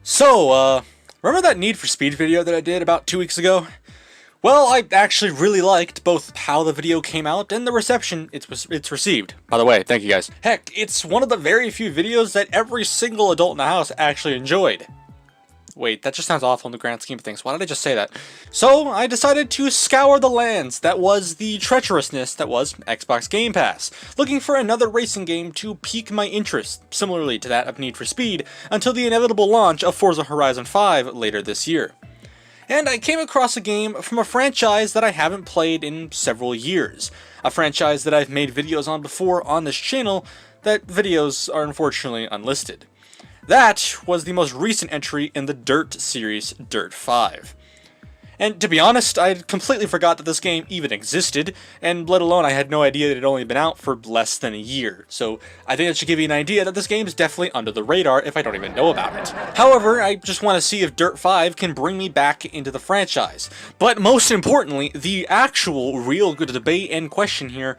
Remember that Need for Speed video that I did about 2 weeks ago? Well, I actually really liked both how the video came out and the reception it's received. By the way, thank you guys. Heck, it's one of the very few videos that every single adult in the house actually enjoyed. Wait, that just sounds awful in the grand scheme of things. Why did I just say that? So, I decided to scour the lands that was the treacherousness that was Xbox Game Pass, looking for another racing game to pique my interest, similarly to that of Need for Speed, until the inevitable launch of Forza Horizon 5 later this year. And I came across a game from a franchise that I haven't played in several years. A franchise that I've made videos on before on this channel, that videos are unfortunately unlisted. That was the most recent entry in the Dirt series, Dirt 5. And to be honest, I completely forgot that this game even existed, and let alone I had no idea that it had only been out for less than a year. So I think that should give you an idea that this game is definitely under the radar if I don't even know about it. However, I just want to see if Dirt 5 can bring me back into the franchise. But most importantly, the actual real good debate and question here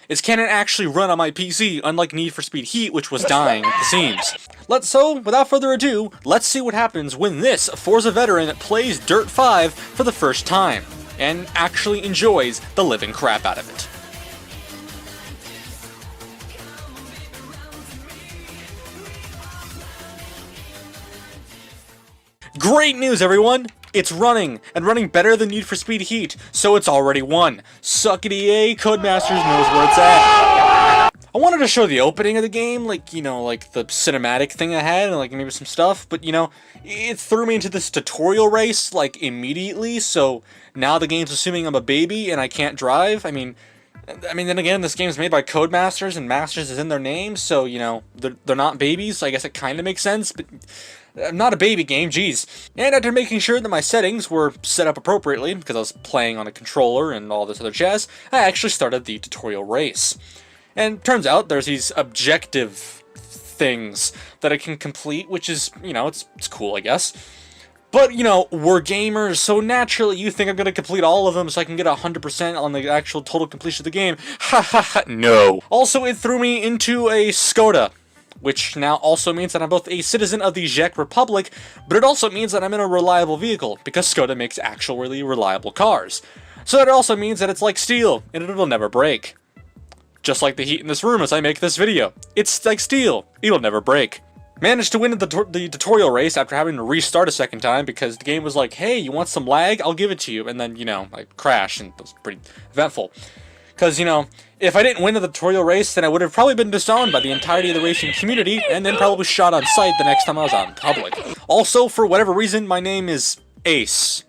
is, can it actually run on my PC, unlike Need for Speed Heat, which was dying at the seams? So, without further ado, let's see what happens when this Forza Veteran plays Dirt 5 for the first time, and actually enjoys the living crap out of it. Great news, everyone! It's running, and running better than Need for Speed Heat, so it's already won. Suck it, EA, Codemasters knows where it's at. I wanted to show the opening of the game, like the cinematic thing I had, and maybe some stuff, but it threw me into this tutorial race, immediately, so now the game's assuming I'm a baby and I can't drive. I mean, then again, this game's made by Codemasters, and Masters is in their name, so, they're not babies, so I guess it kind of makes sense, but not a baby game, geez. And after making sure that my settings were set up appropriately, because I was playing on a controller and all this other jazz, I actually started the tutorial race. And turns out there's these objective things that I can complete, which is, it's cool, I guess. But, we're gamers, so naturally you think I'm going to complete all of them so I can get 100% on the actual total completion of the game. Ha ha ha, no. Also, it threw me into a Skoda, which now also means that I'm both a citizen of the Czech Republic, but it also means that I'm in a reliable vehicle, because Skoda makes actually reliable cars. So that also means that it's like steel, and it'll never break. Just like the heat in this room as I make this video. It's like steel, it'll never break. Managed to win the tutorial race after having to restart a second time because the game was like, hey, you want some lag? I'll give it to you. And then, I crashed, and it was pretty eventful. Because, if I didn't win the tutorial race, then I would have probably been disowned by the entirety of the racing community, and then probably shot on sight the next time I was out in public. Also, for whatever reason, my name is Ace.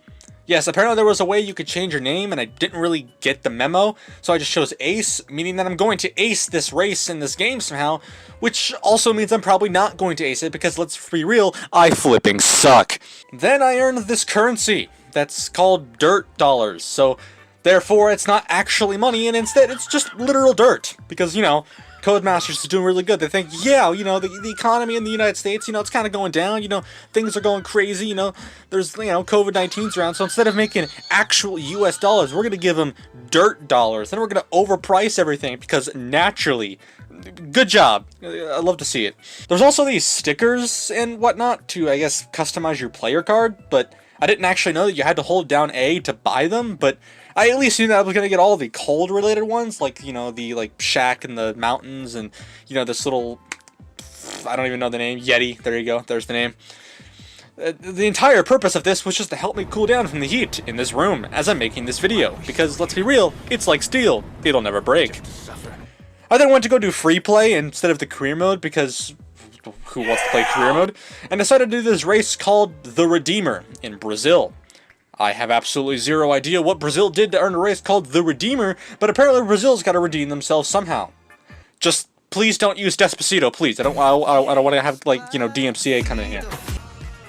Yes, apparently there was a way you could change your name, and I didn't really get the memo, so I just chose Ace, meaning that I'm going to ace this race in this game somehow, which also means I'm probably not going to ace it, because let's be real, I flipping suck. Then I earned this currency that's called dirt dollars, so therefore, it's not actually money, and instead, it's just literal dirt. Because, Codemasters is doing really good. They think, yeah, the economy in the United States, it's kind of going down, things are going crazy, there's, COVID-19's around, so instead of making actual US dollars, we're going to give them dirt dollars. Then we're going to overprice everything, because naturally, good job. I love to see it. There's also these stickers and whatnot to, I guess, customize your player card, but I didn't actually know that you had to hold down A to buy them, but I at least knew that I was going to get all the cold-related ones, like, the, shack in the mountains, and, this little, I don't even know the name, Yeti, there you go, there's the name. The entire purpose of this was just to help me cool down from the heat in this room as I'm making this video, because, let's be real, it's like steel, it'll never break. I then went to go do free play instead of the career mode, because who wants to play career mode, and decided to do this race called The Redeemer in Brazil. I have absolutely zero idea what Brazil did to earn a race called The Redeemer, but apparently Brazil's got to redeem themselves somehow. Just please don't use Despacito, please. I don't want to have DMCA come in here.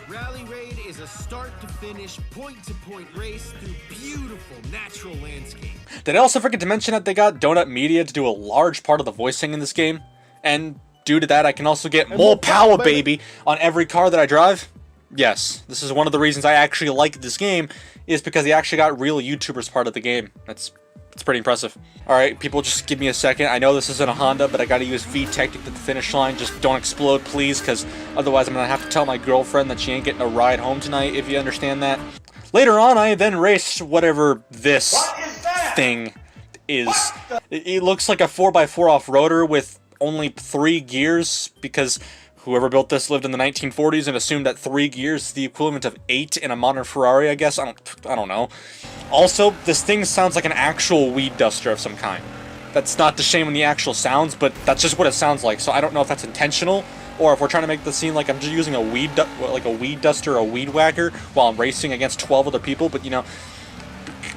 Rally Raid is a start-to-finish, point-to-point race through beautiful natural landscape. Did I also forget to mention that they got Donut Media to do a large part of the voicing in this game? And due to that, I can also get more power, baby, on every car that I drive? Yes, this is one of the reasons I actually like this game, is because they actually got real YouTubers part of the game. That's It's pretty impressive. Alright, people, just give me a second. I know this isn't a Honda, but I gotta use VTech to get to the finish line. Just don't explode, please, because otherwise I'm gonna have to tell my girlfriend that she ain't getting a ride home tonight, if you understand that. Later on, I then raced whatever this thing is. It looks like a 4x4 off-roader with only 3 gears, because whoever built this lived in the 1940s and assumed that 3 gears is the equivalent of 8 in a modern Ferrari, I guess. I don't know. Also, this thing sounds like an actual weed duster of some kind. That's not to shame on the actual sounds, but that's just what it sounds like. So I don't know if that's intentional, or if we're trying to make the scene like I'm just using a weed duster or a weed whacker while I'm racing against 12 other people. But, you know,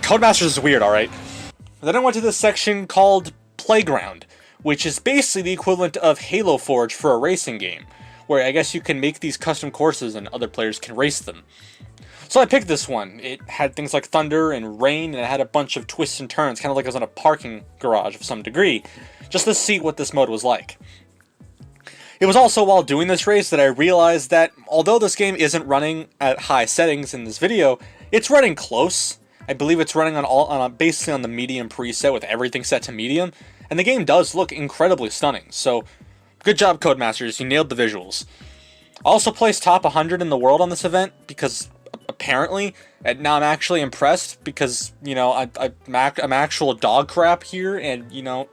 Codemasters is weird, alright? Then I went to this section called Playground, which is basically the equivalent of Halo Forge for a racing game, where I guess you can make these custom courses and other players can race them. So I picked this one. It had things like thunder and rain, and it had a bunch of twists and turns, kind of like I was in a parking garage of some degree, just to see what this mode was like. It was also while doing this race that I realized that although this game isn't running at high settings in this video, it's running close. I believe it's running basically on the medium preset with everything set to medium, and the game does look incredibly stunning, so good job, Codemasters, you nailed the visuals. I also placed top 100 in the world on this event, because apparently, and now I'm actually impressed, because, you know, I'm actual dog crap here, and, you know,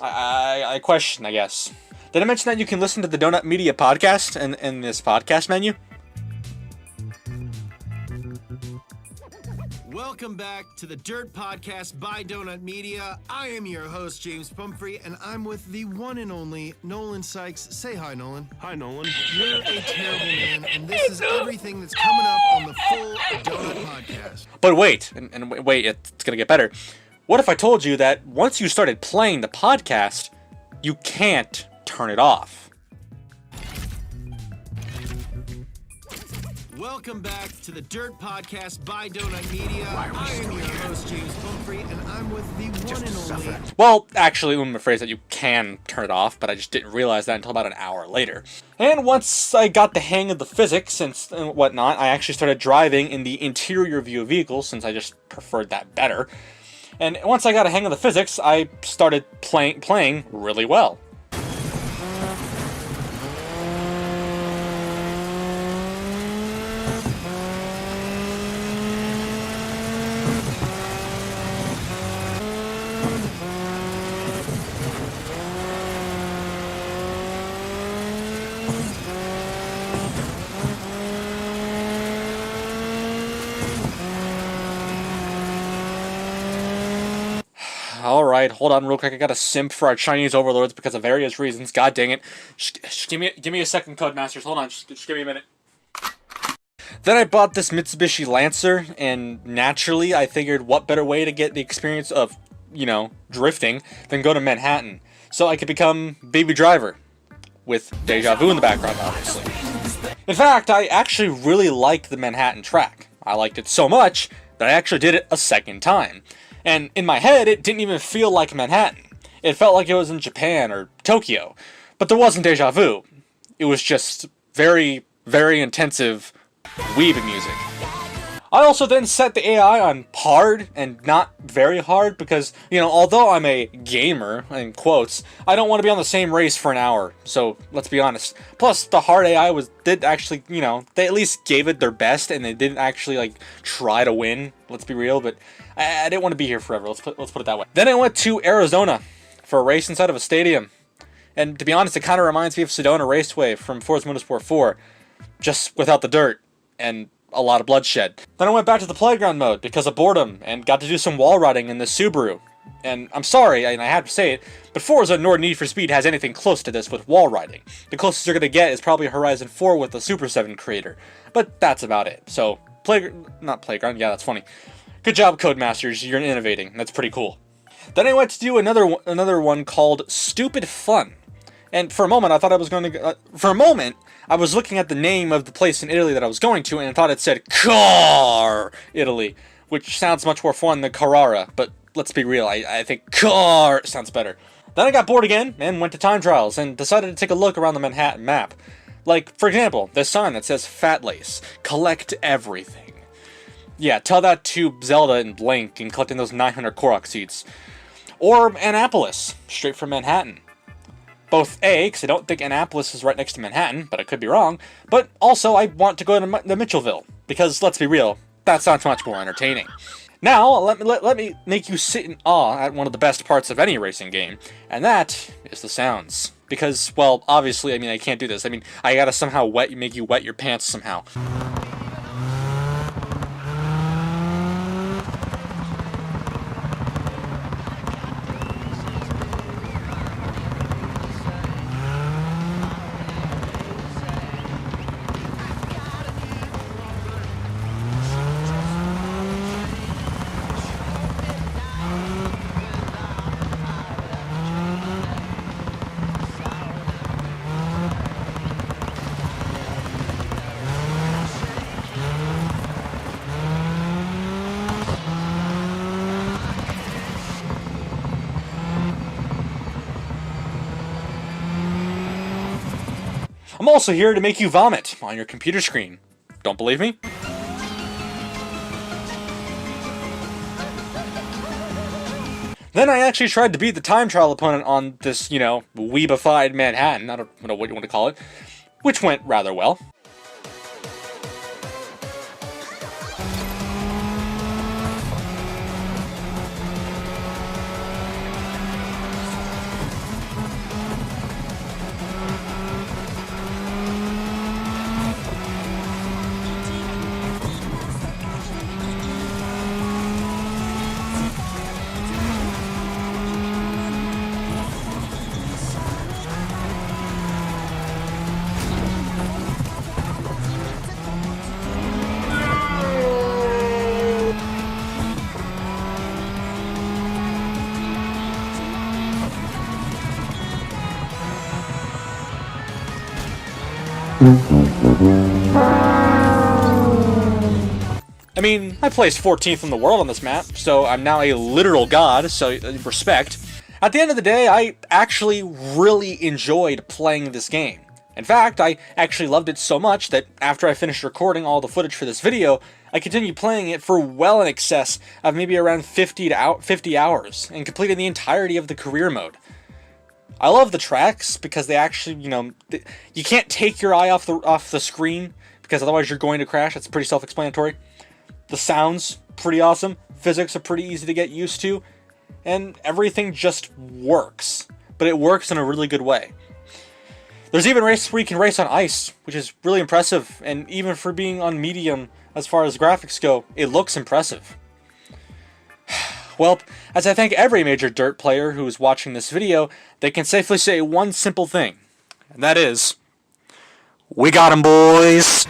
I question, I guess. Did I mention that you can listen to the Donut Media podcast in this podcast menu? Welcome back to the Dirt Podcast by Donut Media. I am your host, James Pumphrey, and I'm with the one and only Nolan Sykes. Say hi, Nolan. Hi, Nolan. You're a terrible man, and this is everything that's coming up on the full Donut Podcast. But wait, and wait, it's gonna get better. What if I told you that once you started playing the podcast, you can't turn it off? Welcome back to the Dirt Podcast by Donut Media. I am your host, James Pumphrey, and I'm with the one and only... Well, actually, let me rephrase that, you can turn it off, but I just didn't realize that until about an hour later. And once I got the hang of the physics and whatnot, I actually started driving in the interior view of vehicles, since I just preferred that better. And once I got a hang of the physics, I started playing really well. Alright, hold on real quick, I gotta simp for our Chinese overlords because of various reasons, god dang it. Just give me a second, Codemasters, hold on, just give me a minute. Then I bought this Mitsubishi Lancer, and naturally I figured what better way to get the experience of, you know, drifting than go to Manhattan. So I could become Baby Driver, with Deja Vu in the background, obviously. In fact, I actually really liked the Manhattan track. I liked it so much that I actually did it a second time. And in my head, it didn't even feel like Manhattan. It felt like it was in Japan or Tokyo. But there wasn't Deja Vu. It was just very, very intensive weebing music. I also then set the AI on hard and not very hard because, you know, although I'm a gamer, in quotes, I don't want to be on the same race for an hour. So, let's be honest. Plus, the hard AI did actually, you know, they at least gave it their best and they didn't actually, like, try to win. Let's be real, but I didn't want to be here forever. Let's put it that way. Then I went to Arizona for a race inside of a stadium. And to be honest, it kind of reminds me of Sedona Raceway from Forza Motorsport 4. Just without the dirt and a lot of bloodshed. Then I went back to the playground mode because of boredom and got to do some wall riding in the Subaru. And I'm sorry, and I have to say it, but Forza nor Need for Speed has anything close to this with wall riding. The closest you're going to get is probably Horizon 4 with the Super 7 creator. But that's about it. So, not playground, yeah, that's funny. Good job, Codemasters, you're innovating. That's pretty cool. Then I went to do another one called Stupid Fun. And for a moment, I thought I was going to... for a moment, I was looking at the name of the place in Italy that I was going to, and I thought it said Car Italy, which sounds much more fun than Carrara, but let's be real, I think Car sounds better. Then I got bored again, and went to time trials, and decided to take a look around the Manhattan map. Like, for example, this sign that says Fat Lace, collect everything. Yeah, tell that to Zelda and Link and collecting those 900 Korok seeds. Or Annapolis, straight from Manhattan. Both A, because I don't think Annapolis is right next to Manhattan, but I could be wrong, but also I want to go to Mitchellville, because let's be real, that sounds much more entertaining. Now, let me make you sit in awe at one of the best parts of any racing game, and that is the sounds. Because, well, obviously, I mean, I can't do this. I mean, I gotta somehow make you wet your pants somehow. I'm also here to make you vomit on your computer screen. Don't believe me? Then I actually tried to beat the time trial opponent on this, you know, weebified Manhattan, I don't know what you want to call it, which went rather well. I mean, I placed 14th in the world on this map, so I'm now a literal god, so respect. At the end of the day, I actually really enjoyed playing this game. In fact, I actually loved it so much that after I finished recording all the footage for this video, I continued playing it for well in excess of maybe around 50 hours, and completed the entirety of the career mode. I love the tracks because they actually, you know, you can't take your eye off the screen because otherwise you're going to crash. It's pretty self-explanatory. The sounds, pretty awesome. Physics are pretty easy to get used to. And everything just works. But it works in a really good way. There's even races where you can race on ice, which is really impressive. And even for being on medium, as far as graphics go, it looks impressive. Well, as I thank every major dirt player who is watching this video, they can safely say one simple thing. And that is, we got 'em, boys!